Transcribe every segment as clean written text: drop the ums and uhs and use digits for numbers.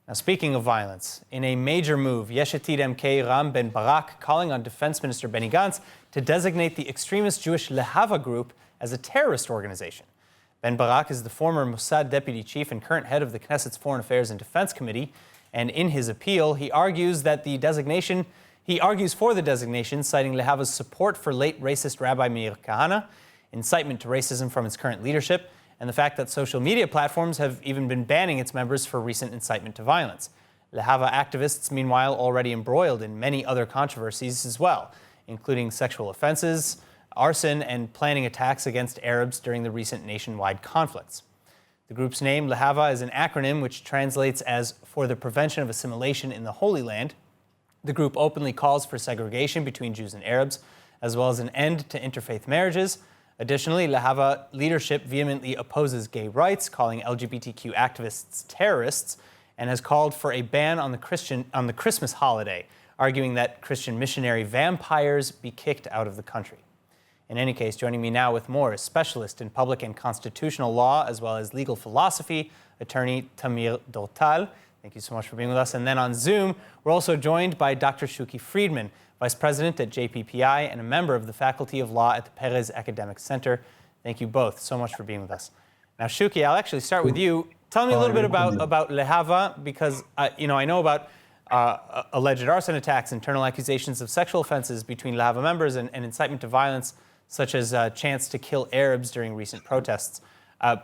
Now, speaking of violence, in a major move, Yesh Atid MK Ben-Barak calling on Defense Minister Benny Gantz to designate the extremist Jewish Lehava group as a terrorist organization. Ben-Barak is the former Mossad deputy chief and current head of the Knesset's Foreign Affairs and Defense Committee, and in his appeal, he argues for the designation, citing Lehava's support for late racist Rabbi Meir Kahane, incitement to racism from its current leadership, and the fact that social media platforms have even been banning its members for recent incitement to violence. Lehava activists, meanwhile, already embroiled in many other controversies as well, including sexual offenses, arson, and planning attacks against Arabs during the recent nationwide conflicts. The group's name, Lehava, is an acronym which translates as For the Prevention of Assimilation in the Holy Land. The group openly calls for segregation between Jews and Arabs, as well as an end to interfaith marriages. Additionally, Lehava leadership vehemently opposes gay rights, calling LGBTQ activists terrorists, and has called for a ban on the Christmas holiday, arguing that Christian missionary vampires be kicked out of the country. In any case, joining me now with more is specialist in public and constitutional law, as well as legal philosophy, attorney Tamir Dortal. Thank you so much for being with us. And then on Zoom, we're also joined by Dr. Shuki Friedman, Vice President at JPPI and a member of the Faculty of Law at the Perez Academic Center. Thank you both so much for being with us. Now, Shuki, I'll actually start with you. Tell me a little bit about Lehava, because I know about alleged arson attacks, internal accusations of sexual offenses between Lehava members, and incitement to violence, such as chants to kill Arabs during recent protests. Am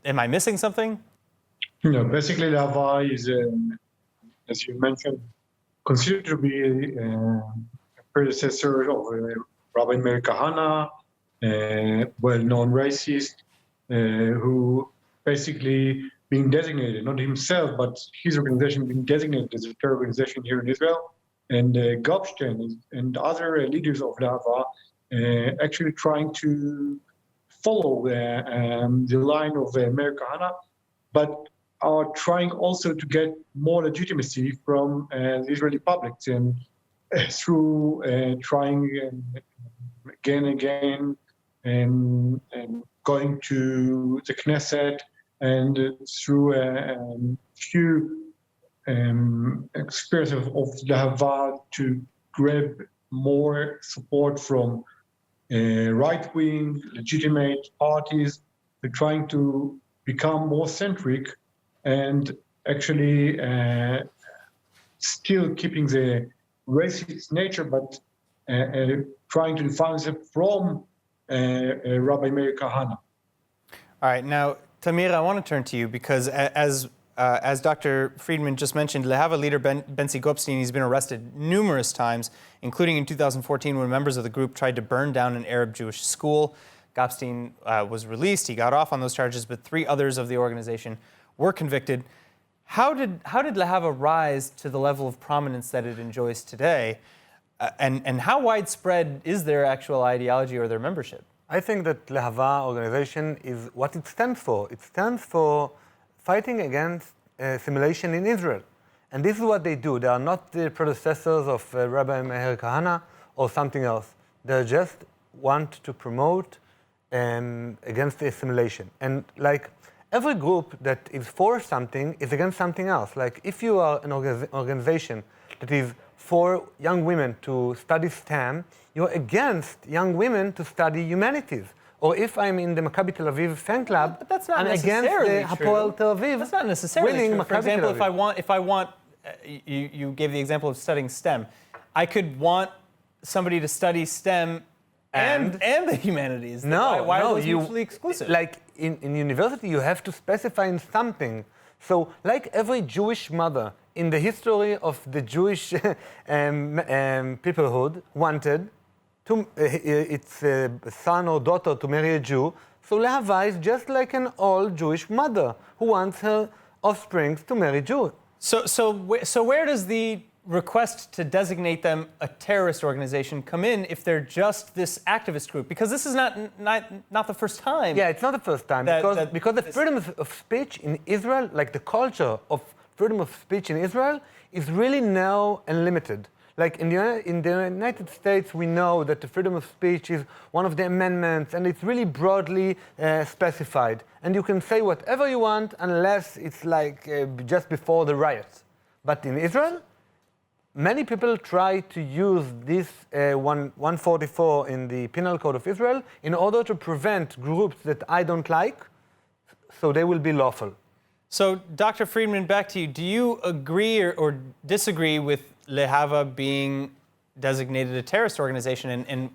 I missing something? No, basically Lehava is, as you mentioned, considered to be a predecessor of Rabbi Meir Kahane, a well-known racist, who basically being designated, not himself, but his organization being designated as a terror organization here in Israel. And Gopstein and other leaders of Lehava actually trying to follow the line of Meir Kahane, but are trying also to get more legitimacy from the Israeli public, and through trying again and again and going to the Knesset, and through a few experience of Lehava to grab more support from right-wing legitimate parties. They're trying to become more centric and actually still keeping the racist nature, but trying to define themselves from Rabbi Meir Kahane. All right, now, Tamir, I want to turn to you because as Dr. Friedman just mentioned, Lehava leader Benzi Gopstein, he's been arrested numerous times, including in 2014 when members of the group tried to burn down an Arab Jewish school. Gopstein was released. He got off on those charges, but 3 others of the organization were convicted. How did Lehava rise to the level of prominence that it enjoys today? And how widespread is their actual ideology or their membership? I think that Lehava organization is what it stands for. It stands for fighting against assimilation in Israel. And this is what they do. They are not the predecessors of Rabbi Meir Kahane or something else. They just want to promote against the assimilation. And like every group that is for something is against something else. Like if you are an organization that is for young women to study STEM, you're against young women to study humanities. Or if I'm in the Maccabi Tel Aviv fan club, but that's not I'm against necessarily the Hapoel Tel Aviv. That's not necessarily true. For example, if I want, you gave the example of studying STEM. I could want somebody to study STEM and the humanities. Why are those mutually exclusive? Like in university, you have to specify in something. So like every Jewish mother in the history of the Jewish peoplehood wanted its son or daughter to marry a Jew, so Lehava is just like an old Jewish mother who wants her offspring to marry Jews. So where does the request to designate them a terrorist organization come in if they're just this activist group? Because this is not the first time. Yeah, it's not the first time because the freedom of speech in Israel, like the culture of freedom of speech in Israel, is really now unlimited. Like in the United States, we know that the freedom of speech is one of the amendments, and it's really broadly specified. And you can say whatever you want unless it's like just before the riots. But in Israel, many people try to use this 144 in the Penal Code of Israel in order to prevent groups that I don't like, so they will be lawful. So, Dr. Friedman, back to you. Do you agree or disagree with Lehava being designated a terrorist organization, and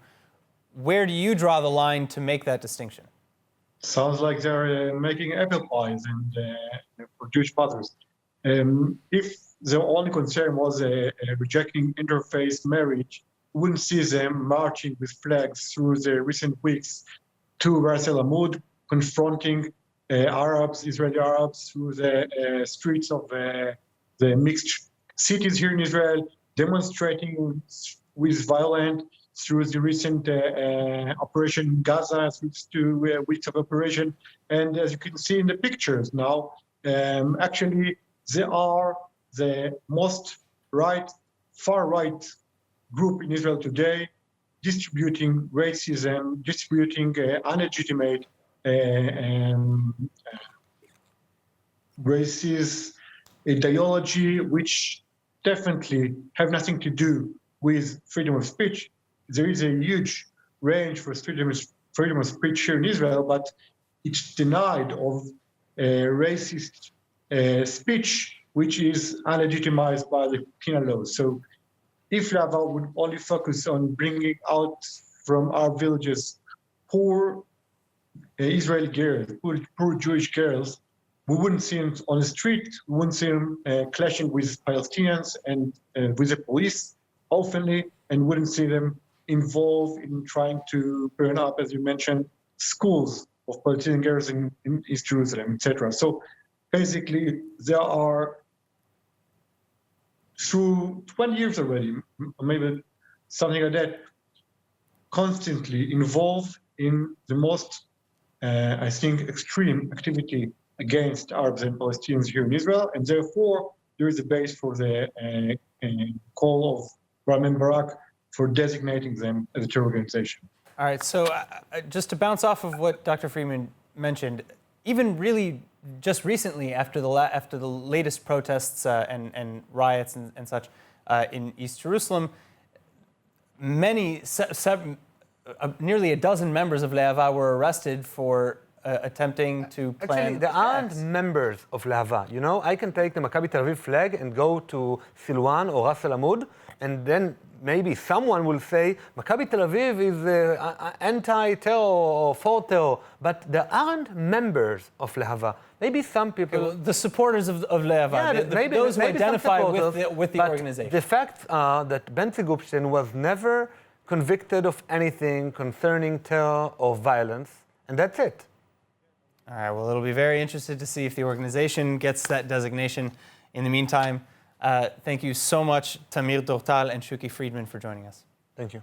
where do you draw the line to make that distinction? Sounds like they're making apple pies and for Jewish fathers. If the only concern was rejecting interfaith marriage, we wouldn't see them marching with flags through the recent weeks to Ras El Amud, confronting Arabs, Israeli Arabs, through the streets of the mixed cities here in Israel, demonstrating with violence through the recent operation in Gaza, through 2 weeks of operation. And as you can see in the pictures now, actually they are the most far-right group in Israel today, distributing racism, distributing unlegitimate racist ideology, which definitely have nothing to do with freedom of speech. There is a huge range for freedom of speech here in Israel, but it's denied of racist speech, which is unlegitimized by the penal laws. So if Lehava would only focus on bringing out from our villages poor Israeli girls, poor Jewish girls, we wouldn't see them on the street, we wouldn't see them clashing with Palestinians and with the police openly, and wouldn't see them involved in trying to burn up, as you mentioned, schools of Palestinian girls in East Jerusalem, etc. So basically, there are, through 20 years already, maybe something like that, constantly involved in the most, I think, extreme activity against Arabs and Palestinians here in Israel, and therefore there is a base for the call of Ben-Barak for designating them as a terror organization. All right, so just to bounce off of what Dr. Friedman mentioned, even really just recently after the latest protests and riots and such in East Jerusalem, nearly a dozen members of Lehava were arrested for attempting to plan Actually, there aren't members of Lehava. You know, I can take the Maccabi Tel Aviv flag and go to Silwan or Ras El Amud, and then maybe someone will say Maccabi Tel Aviv is anti-terror or for terror, but there aren't members of Lehava. Maybe some people... The supporters of Lehava, maybe, those who maybe identify with the organization. The facts are that Bentzi Gupshin was never convicted of anything concerning terror or violence, and that's it. All right, well, it'll be very interesting to see if the organization gets that designation. In the meantime, thank you so much, Tamir, Dortal, and Shuki Friedman, for joining us. Thank you.